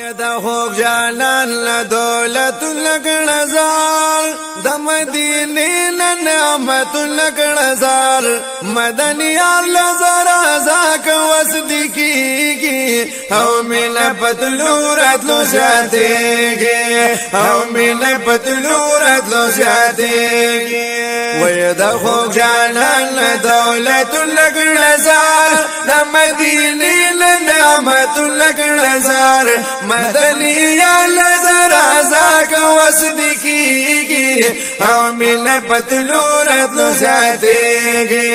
وای د خوږ جانان له دولت لګړ زار د مدینې نه نعمت لګړ زار مدني الله زرا زاک وصدقيږي او مين پتلو راتلو زیاتېږي او مين پتلو راتلو زیاتېږي وای د خوږ جانان له دولت لګړ زار د مدینې نه نعمت لګړ زار مدني الله زرا زاک وصدقيږي او مين پتلو راتلو زیاتېږي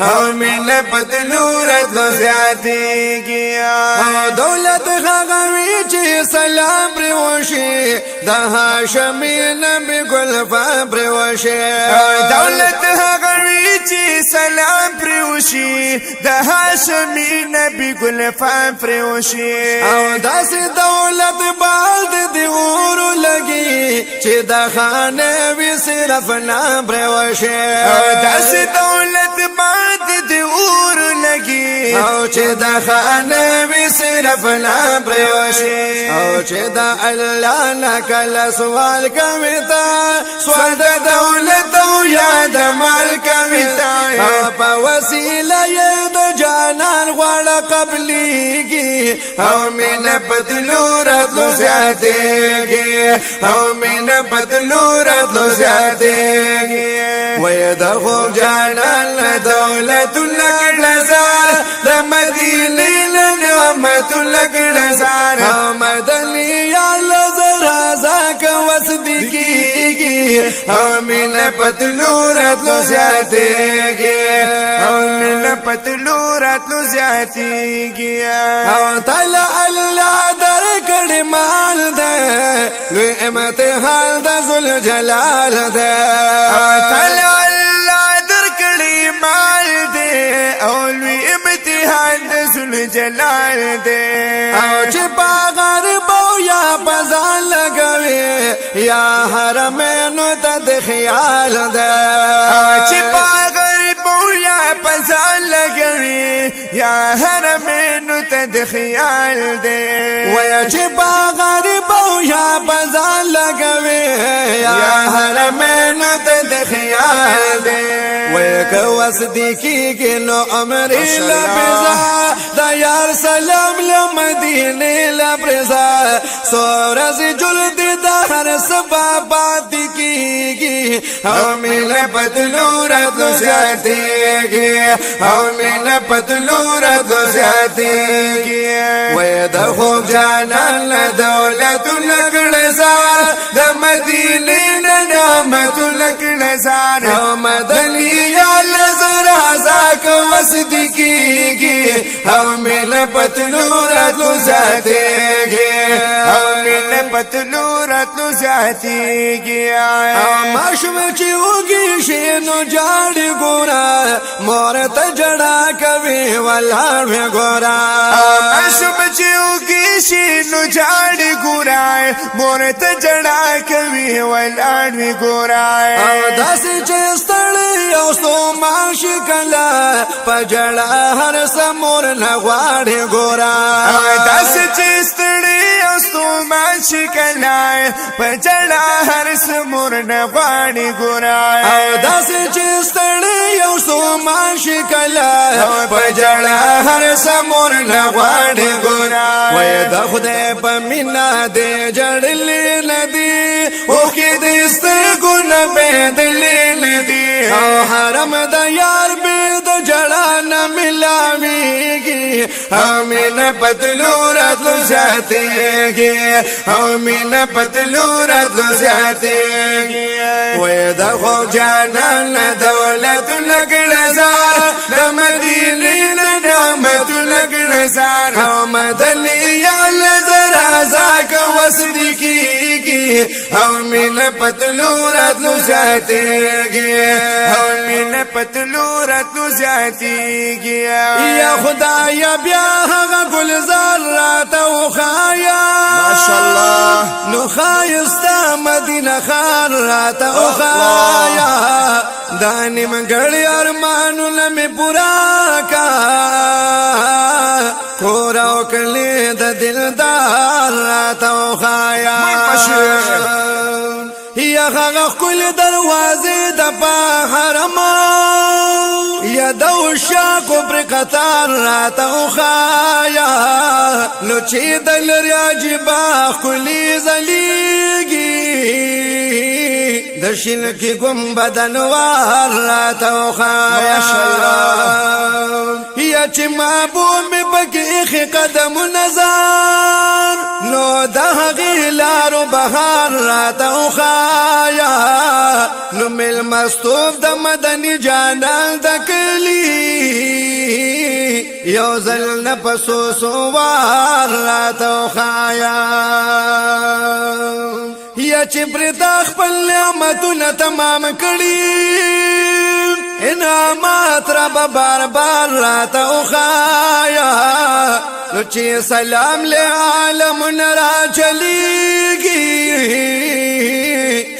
او مين پتلو راتلو زیاتېږي او دولت غوي چې سلام پر وشي د هاشمي نبی ګل فبر وشي دولت غوي چې سلام پر وشي د هاشمي نبی ګل فبر وشي او داسې دولت بالد دی اور لګي چې د خانه وی صرف نام پر وشي او داسې دولت بالد دی اور لګي او چې د خانه وی صرف نام پر وشي او چې د الله نکله سوال کوي تا سوال د دولت او یاد مال کوي تا په وسیله یې د جانان غواړه قبليږي او مين پتلو راتلو زیاتېږي او مين پتلو راتلو زیاتېږي وای د خوږ جانان له دولت لګړ زار د مدینې له نعمت لګړ زار مدني الله زرا زاک وصدقيږي او مين پتلو راتلو زیاتېږي او مين پتلو راتلو زیاتېږي او تعالی الله درکړي مال ده لوی امتحان د ذل جلال ده تعالی الله درکړي مال ده او لوی امتحان د ذل جلال ده او چې باغر بو یا بازار لګوي یا حرمینو ته د خیال ده چې باغر بو یا بازار لګوي یا حرمینو ته د خیال ده وای چې باغر بو یا بازار لګوي یا حرمینو ته د خیال ده وای که وصدقيږي نو عمر لبزا دا یار سلام لمدینه لبرزا سورز جلد د هر سبب کیږي او مين پتلو راتلو زیاتېږي او مين پتلو راتلو زیاتېږي وای د خوږ جانان له دولت لګړ زار د مدینې نه نعمت لګړ زار او مدني الله زرا زاک وصدقيږي او مين پتلو راتلو زیاتېږي او مين پتلو راتلو زیاتېږي او ماشوم چې وږي شي نو جاړي ګورا مور ته جړا کوي ولاړ وي ګورا ماشوم چې وږي شي نو جاړي ګورا مور ته جړا کوي ولاړ وي ګورا او داسې چې ستړی او ستومان شي کله په جړا هر سمور نه غواړي ګورا داسې چې ستړی او ستومان شي کله په جړا هر سمور نه غواړي ګورا او داسې چې ستړی او ستومان شي کله په جړا هر سمور نه غواړي ګورا وای د خدای په مینا دې جړلې ندي او کې دې سترګو نه بدلې ندي او حرم د یار به د جړا نه ملاويږي او مين پتلو راتلو زیاتېږي او مين پتلو راتلو زیاتېږي وای د خوږ جانان له دولت لګړ زار د مدینې نه نعمت لګړ زار او مدني الله زرا زاک وصدقيږي او مين پتلو راتلو زیاتېږي او مين پتلو راتلو زیاتېږي یا خدای بیا هغه گلزار راته وخایا ماشاءالله نو خایستا مدینه خان راته وخایا دا نیمګړی ارمانونه مې پورا کا کور او کلی د دلدار راته وخایا یا هغه خپل دروازې د حرم یا د وشاکو پر قطار راته وخایا نو چې د لري عجیبه خپلې ځلیږي د شینکي ګمبد انوار راته وخایا یا چې محبوب مې پکې ایښي قدم نظر نو د هغې لارو بهار راته وخایا نو مېلمستوب د مدني جانان د کلي یو ځل نفسو سوار راته وخایا یا چې پرې تا خپل نعمتونه تمام کړي انعامات رب بار بار راته وخایا نو چې سلام له عالمونه را چلیږي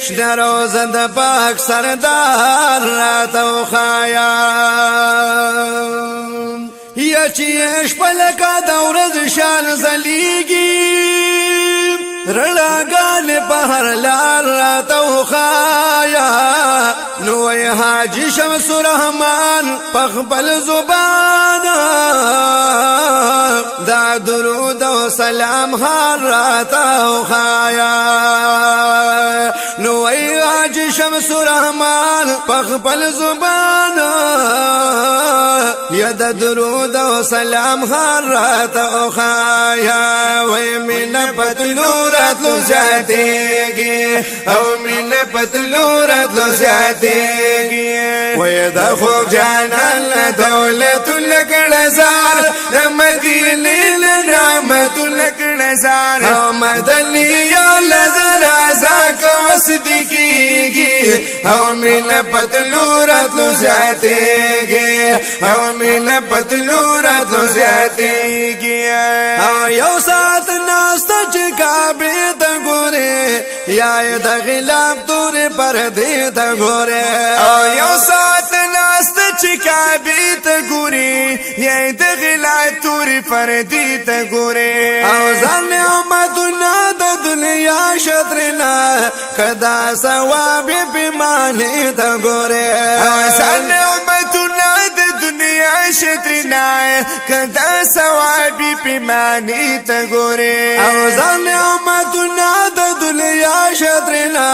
شنه روزه د پاک سردار راته وخایا یا چې شپه لکه د ورځ شان ځلیږي رڼاګانې په هر لار راته وخایا نو وی حاجي شمس الرحمن په خپل زبان دا درود او سلام هر راته وخایا نو وی حاجي شمس الرحمن په خپل زبان یا د درود او سلام هر راته وخایا وی مینه پتلو راتلو زیاتیږي او مینه پتلو راتلو زیاتیږي وی د خوب جانان له دولت لکړه زار د مدینې له نعمت لکړه زار او مدني یا لزر ازاک وصدقیږي او مینه پتلو راتلو زیاتیږي او مینه پتلو راتلو زیاتیږي او یو ساعت ناسته چې کعبه ته ګوره یا د غلام تورې پردې ته ګوره او یو ساعت ناسته چې کعبه ته ګوري یا د غلام تورې پردې ته ګوره او ځان نعمتونه د دنیا شطرنا کدا ثواب پیمانې ته ګوره او ځان نعمتونه د دنیا شطرنا کدا ثواب پیمانې ته ګوره او ځان نعمتونه د دنیا شطرنا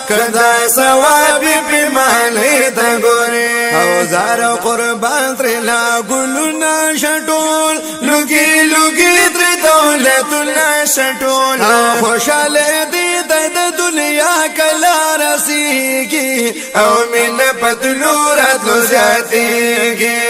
کدا ثواب پیمانې ته ګوره او زار قربان ترنا ګلونه شټول لوګي لوګي تر دولتونه شټول خوشاله دي د دنیا کلا رسیږي او مینه پتلو راتلو زیاتیږي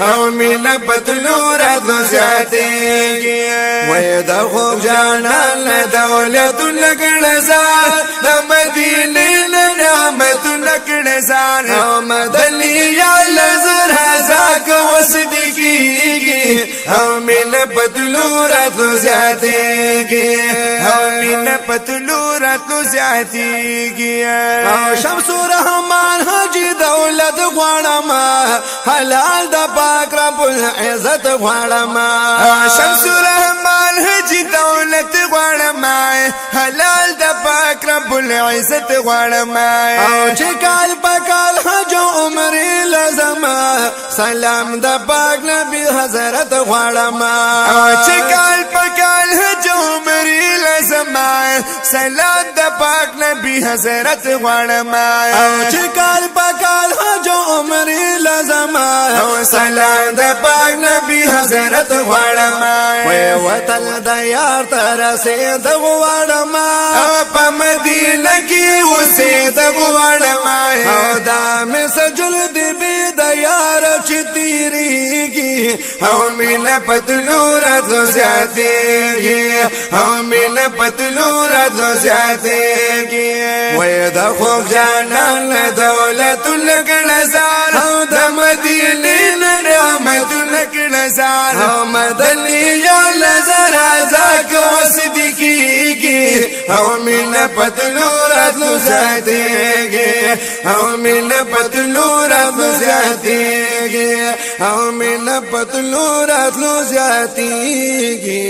او مینه پتلو راتلو زیاتیږي وی د خوب جانان له دولت لکړه زار د مدینې له نعمت لکړه زار او مدني یا لزر ازاک وصدقیږي او مینه پتلو راتلو زیاتیږي او مینه پتلو راتلو زیاتیږي او شمس الرحمن حاجي دولت غواړم حلال د پاک رب العزت غواړم شمس الرحمن حاجي دولت غواړم حلال د پاک رب العزت غواړم او چې کال پکال حج عمر لازم سلام د پاک نبی حضرت غواړم او چې کال پکال حج عمر لازم سلام د پاک نبی حضرت غواړم او چې کال پکال حج عمر لازم سلام د پاک نبی حضرت غواړم وی وطن د یار تر رسید غواړم په مدینه کې اوسېد غواړم او دا مې سجل دی بی د یار چې تیریږي او مینه پتلو راتلو زیاتیږي او مینه پتلو راتلو زیاتیږي وی د خوب جانان له دولت لکړه زار او د مدینې له نعمت لکړه زار او مدني یا لزر ازاک وصدقیږي پتلو راتلو زیاتیږي او مینه پتلو راتلو زیاتیږي او مینه پتلو راتلو زیاتیږي